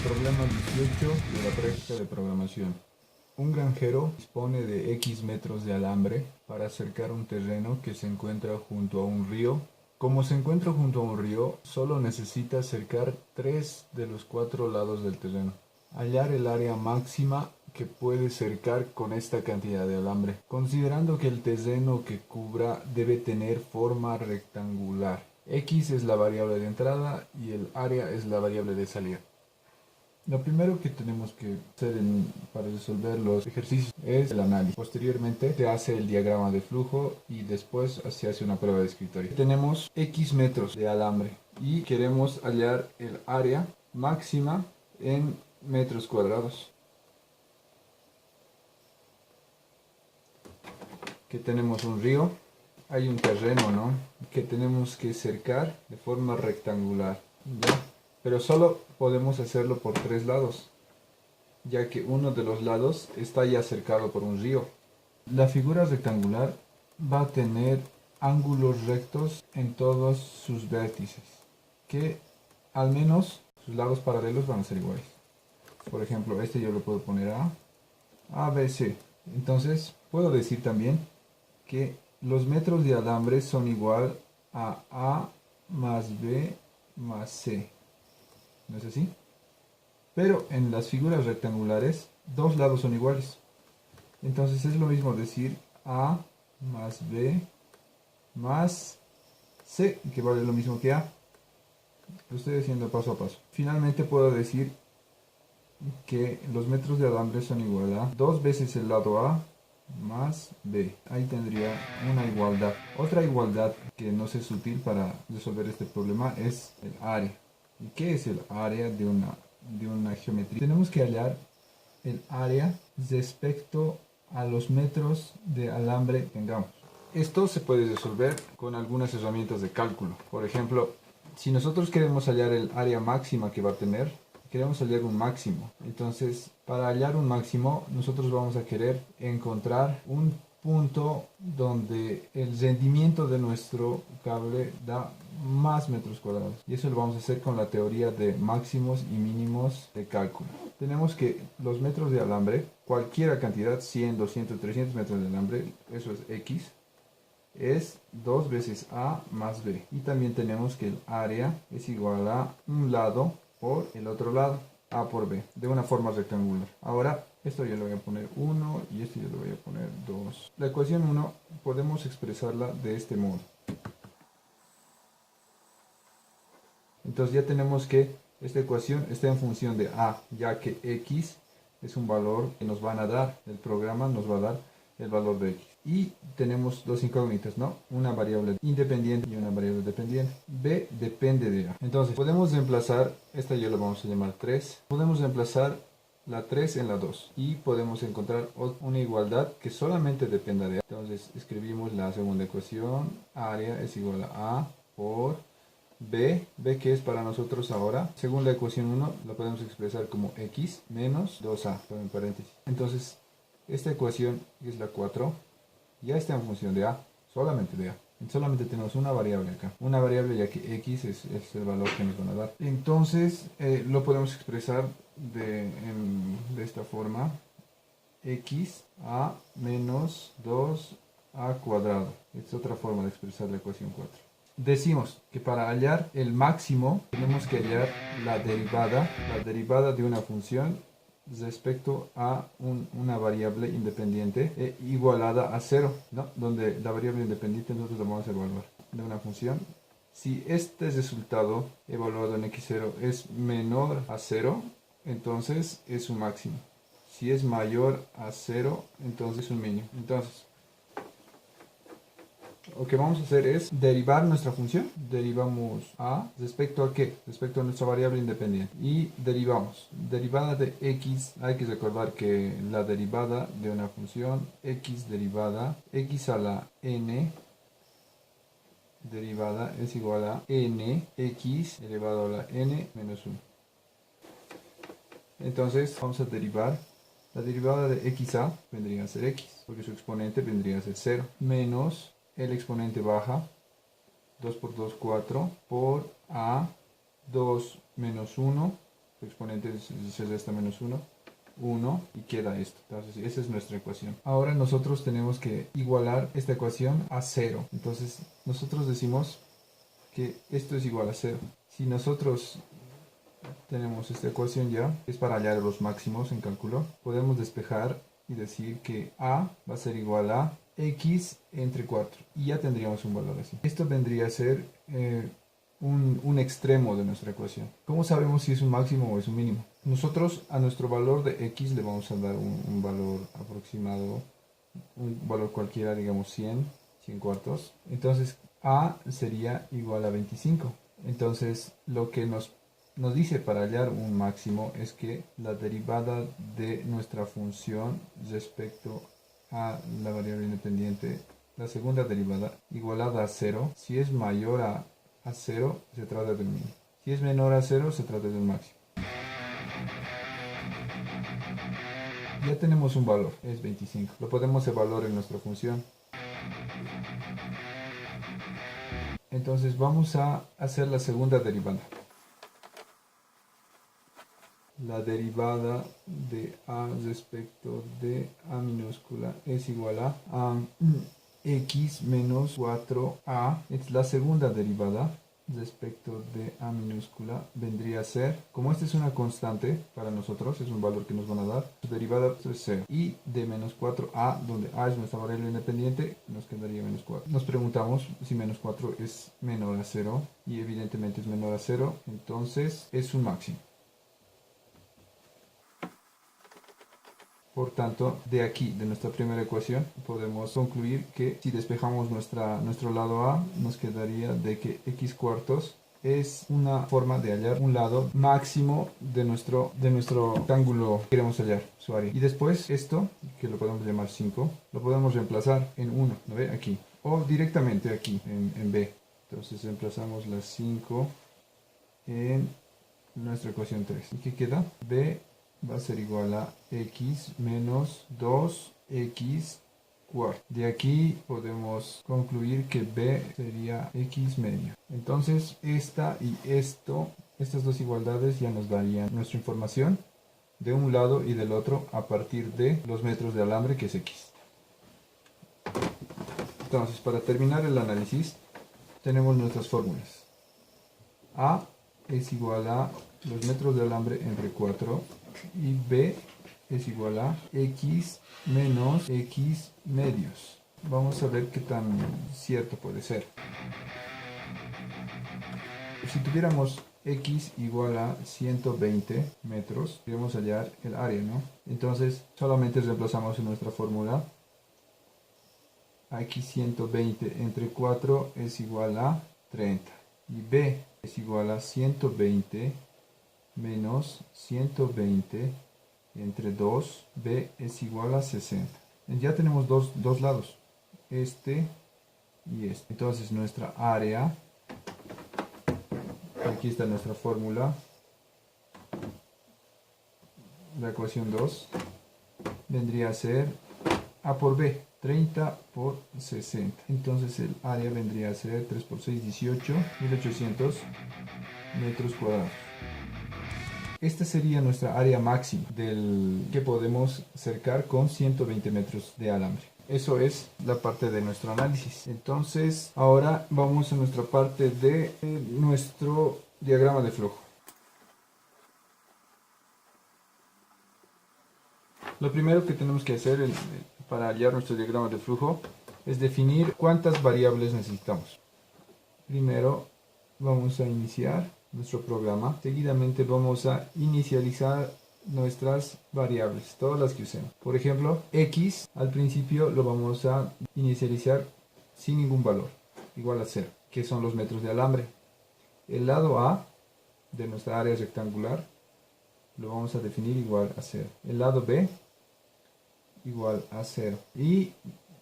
Problema 18 de la práctica de programación. Un granjero dispone de X metros de alambre para cercar un terreno que se encuentra junto a un río. Como se encuentra junto a un río, solo necesita cercar 3 de los 4 lados del terreno. Hallar el área máxima que puede cercar con esta cantidad de alambre, considerando que el terreno que cubra debe tener forma rectangular. X es la variable de entrada y el área es la variable de salida. Lo primero que tenemos que hacer para resolver los ejercicios es el análisis. Posteriormente se hace el diagrama de flujo y después se hace una prueba de escritorio. Tenemos X metros de alambre y queremos hallar el área máxima en metros cuadrados. Que tenemos un río, hay un terreno, ¿no?, que tenemos que cercar de forma rectangular, ¿ya? Pero solo podemos hacerlo por 3 lados, ya que uno de los lados está ya cercado por un río. La figura rectangular va a tener ángulos rectos en todos sus vértices, que al menos sus lados paralelos van a ser iguales. Por ejemplo, este yo lo puedo poner A, B, C. Entonces, puedo decir también que los metros de alambre son igual a más B más C. ¿No es así? Pero en las figuras rectangulares, dos lados son iguales. Entonces es lo mismo decir A más B más C, que vale lo mismo que A. Lo estoy haciendo paso a paso. Finalmente puedo decir que los metros de alambre son igual a 2 veces el lado A más B. Ahí tendría una igualdad. Otra igualdad que nos es útil para resolver este problema es el área. ¿Y qué es el área de una geometría? Tenemos que hallar el área respecto a los metros de alambre que tengamos. Esto se puede resolver con algunas herramientas de cálculo. Por ejemplo, si nosotros queremos hallar el área máxima que va a tener, queremos hallar un máximo. Entonces, para hallar un máximo, nosotros vamos a querer encontrar un punto donde el rendimiento de nuestro cable da más metros cuadrados. Y eso lo vamos a hacer con la teoría de máximos y mínimos de cálculo. Tenemos que los metros de alambre, cualquier cantidad, 100, 200, 300 metros de alambre, eso es X, es 2 veces A más B. Y también tenemos que el área es igual a un lado por el otro lado, A por B, de una forma rectangular. Ahora, esto yo le voy a poner 1 y esto yo le voy a poner 2. La ecuación 1 podemos expresarla de este modo. Entonces ya tenemos que esta ecuación está en función de A, ya que X es un valor que nos van a dar, el programa nos va a dar el valor de X. Y tenemos dos incógnitas, ¿no? Una variable independiente y una variable dependiente. B depende de A. Entonces podemos reemplazar, esta ya la vamos a llamar 3. Podemos reemplazar la 3 en la 2 y podemos encontrar una igualdad que solamente dependa de A. Entonces escribimos la segunda ecuación, área es igual a por B que es para nosotros ahora, según la ecuación 1, la podemos expresar como X menos 2A, en paréntesis. Entonces, esta ecuación, que es la 4, ya está en función de A, solamente de A. Solamente tenemos una variable acá, una variable ya que X es el valor que nos van a dar. Entonces, lo podemos expresar de esta forma, X a menos 2A cuadrado. Es otra forma de expresar la ecuación 4. Decimos que para hallar el máximo tenemos que hallar la derivada de una función respecto a una variable independiente igualada a 0, ¿no? Donde la variable independiente nosotros la vamos a evaluar de una función. Si este resultado evaluado en x0 es menor a 0, entonces es un máximo. Si es mayor a 0, entonces es un mínimo. Entonces, lo que vamos a hacer es derivar nuestra función. Derivamos a respecto a qué? Respecto a nuestra variable independiente. Y derivamos. Derivada de x. Hay que recordar que la derivada de una función x derivada x a la n derivada es igual a n x elevado a la n menos 1. Entonces vamos a derivar. La derivada de xa vendría a ser x, porque su exponente vendría a ser 0, menos el exponente baja, 2 por 2, 4, por a 2 menos 1 su exponente se resta menos 1, 1 y queda esto. Entonces esa es nuestra ecuación. Ahora nosotros tenemos que igualar esta ecuación a 0. Entonces nosotros decimos que esto es igual a 0. Si nosotros tenemos esta ecuación ya, es para hallar los máximos en cálculo, podemos despejar y decir que a va a ser igual a x entre 4 y ya tendríamos un valor así. Esto vendría a ser un extremo de nuestra ecuación. ¿Cómo sabemos si es un máximo o es un mínimo? Nosotros a nuestro valor de x le vamos a dar un valor aproximado, un valor cualquiera, digamos 100 cuartos. Entonces a sería igual a 25. Entonces lo que nos dice para hallar un máximo es que la derivada de nuestra función respecto a la variable independiente, la segunda derivada, igualada a 0, si es mayor a 0, se trata de un mínimo. Si es menor a 0, se trata de un máximo. Ya tenemos un valor, es 25. Lo podemos evaluar en nuestra función. Entonces vamos a hacer la segunda derivada. La derivada de a respecto de a minúscula es igual a x menos 4a. Es la segunda derivada respecto de a minúscula. Vendría a ser, como esta es una constante para nosotros, es un valor que nos van a dar, su derivada es 0. Y de menos 4a, donde a es nuestra variable independiente, nos quedaría menos 4. Nos preguntamos si menos 4 es menor a 0, y evidentemente es menor a 0, entonces es un máximo. Por tanto, de aquí, de nuestra primera ecuación, podemos concluir que si despejamos nuestro lado A, nos quedaría de que x cuartos es una forma de hallar un lado máximo de nuestro rectángulo que queremos hallar, su área. Y después esto, que lo podemos llamar 5, lo podemos reemplazar en 1, ¿no ve? Aquí. O directamente aquí, en B. Entonces reemplazamos las 5 en nuestra ecuación 3. ¿Y qué queda? B va a ser igual a x menos 2x cuarto. De aquí podemos concluir que b sería x medio. Entonces esta y estas dos igualdades ya nos darían nuestra información de un lado y del otro a partir de los metros de alambre, que es x. Entonces, para terminar el análisis, tenemos nuestras fórmulas. A es igual a los metros de alambre entre 4 y B es igual a x menos x medios. Vamos a ver qué tan cierto puede ser. Si tuviéramos x igual a 120 metros, podríamos hallar el área, ¿no? Entonces solamente reemplazamos en nuestra fórmula. Aquí 120 entre 4 es igual a 30. Y B es igual a 120 menos 120 entre 2, B es igual a 60. Ya tenemos dos lados, este y este. Entonces nuestra área, aquí está nuestra fórmula, la ecuación 2, vendría a ser A por B, 30 por 60. Entonces el área vendría a ser 3 por 6, 18, 1800 metros cuadrados. Esta sería nuestra área máxima que podemos cercar con 120 metros de alambre. Eso es la parte de nuestro análisis. Entonces, ahora vamos a nuestra parte de nuestro diagrama de flujo. Lo primero que tenemos que hacer para hallar nuestro diagrama de flujo es definir cuántas variables necesitamos. Primero vamos a iniciar nuestro programa. Seguidamente vamos a inicializar nuestras variables, todas las que usemos. Por ejemplo, x al principio lo vamos a inicializar sin ningún valor, igual a 0, que son los metros de alambre. El lado A de nuestra área rectangular lo vamos a definir igual a 0. El lado B igual a 0. Y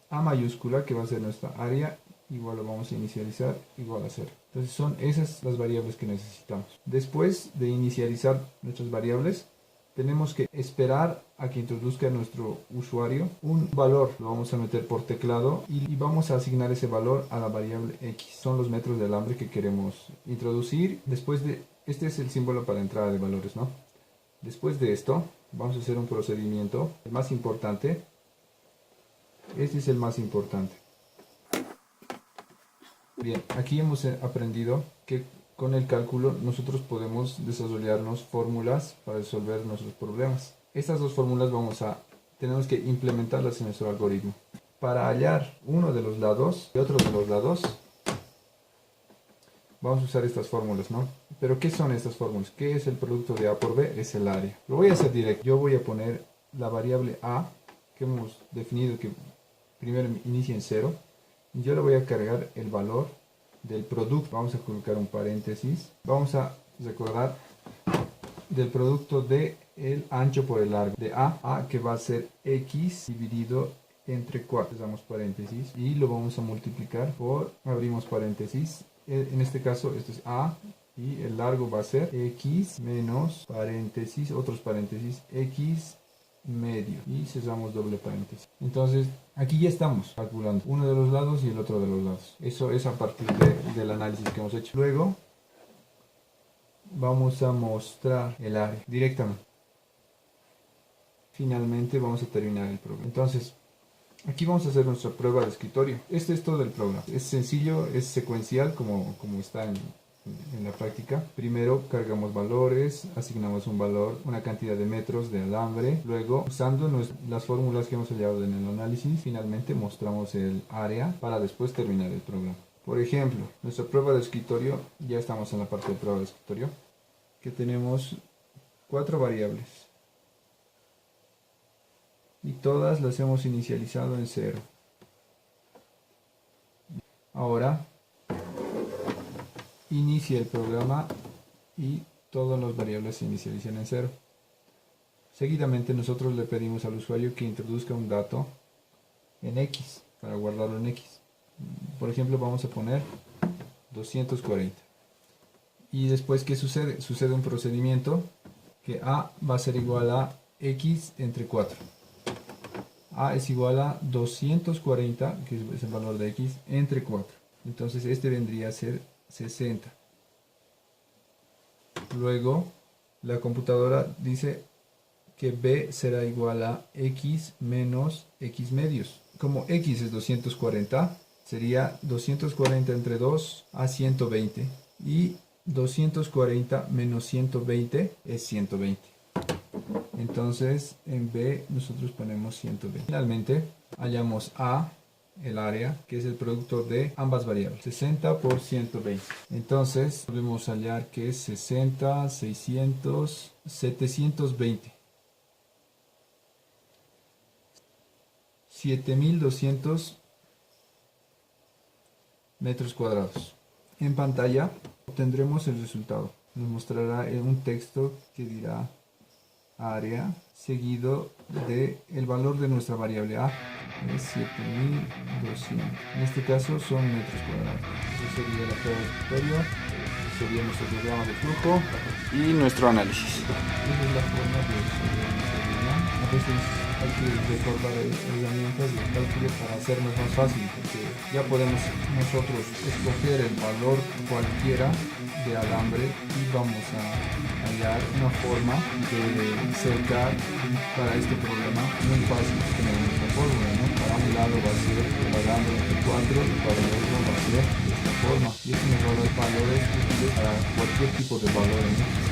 A mayúscula, que va a ser nuestra área, igual lo vamos a inicializar igual a 0. Entonces son esas las variables que necesitamos. Después de inicializar nuestras variables, tenemos que esperar a que introduzca nuestro usuario un valor. Lo vamos a meter por teclado y vamos a asignar ese valor a la variable X. Son los metros de alambre que queremos introducir. Después de, este es el símbolo para entrada de valores, ¿no? Después de esto, vamos a hacer un procedimiento, el más importante. Este es el más importante. Bien, aquí hemos aprendido que con el cálculo nosotros podemos desarrollarnos fórmulas para resolver nuestros problemas. Estas dos fórmulas tenemos que implementarlas en nuestro algoritmo. Para hallar uno de los lados y otro de los lados, vamos a usar estas fórmulas, ¿no? Pero ¿qué son estas fórmulas? ¿Qué es el producto de A por B? Es el área. Lo voy a hacer directo. Yo voy a poner la variable A, que hemos definido que primero inicia en 0. Y yo le voy a cargar el valor del producto. Vamos a colocar un paréntesis. Vamos a recordar del producto de el ancho por el largo. De A que va a ser X dividido entre 4. Damos paréntesis y lo vamos a multiplicar por, abrimos paréntesis. En este caso, esto es A y el largo va a ser X menos paréntesis, otros paréntesis, X medio y cerramos doble paréntesis. Entonces aquí ya estamos calculando uno de los lados y el otro de los lados. Eso es a partir del análisis que hemos hecho. Luego vamos a mostrar el área directamente. Finalmente vamos a terminar el programa. Entonces aquí vamos a hacer nuestra prueba de escritorio. Este es todo el programa. Es sencillo, es secuencial como está en la práctica. Primero cargamos valores, asignamos un valor, una cantidad de metros de alambre. Luego, usando las fórmulas que hemos hallado en el análisis, finalmente mostramos el área para después terminar el programa. Por ejemplo, nuestra prueba de escritorio, ya estamos en la parte de prueba de escritorio, que tenemos 4 variables. Y todas las hemos inicializado en 0. Ahora inicia el programa y todas las variables se inicializan en 0. Seguidamente nosotros le pedimos al usuario que introduzca un dato en X para guardarlo en X. Por ejemplo, vamos a poner 240. Y después, ¿qué sucede? Sucede un procedimiento que A va a ser igual a X entre 4. A es igual a 240, que es el valor de X, entre 4. Entonces este vendría a ser 60. Luego la computadora dice que B será igual a X menos X medios. Como X es 240, sería 240 entre 2 a 120. Y 240 menos 120 es 120. Entonces en B nosotros ponemos 120. Finalmente hallamos A, el área, que es el producto de ambas variables, 60 por 120. Entonces podemos hallar que es 60, 600, 720. 7200 metros cuadrados. En pantalla obtendremos el resultado. Nos mostrará un texto que dirá área seguido de el valor de nuestra variable A, es 7200. En este caso son metros cuadrados. Eso sería la prueba de escritorio, sería nuestro diagrama de flujo y nuestro análisis. Esa es la forma de resolver nuestro problema. A veces hay que recordar herramientas de cálculo para hacernos más fácil, porque ya podemos nosotros escoger el valor cualquiera de alambre y vamos a hallar una forma de cercar para este problema muy fácil tener nuestra fórmula, ¿no? Para un lado va a ser el alambre entre 4 y para el otro va a ser de esta forma. Y es un error de valores útiles para cualquier tipo de valores, ¿no?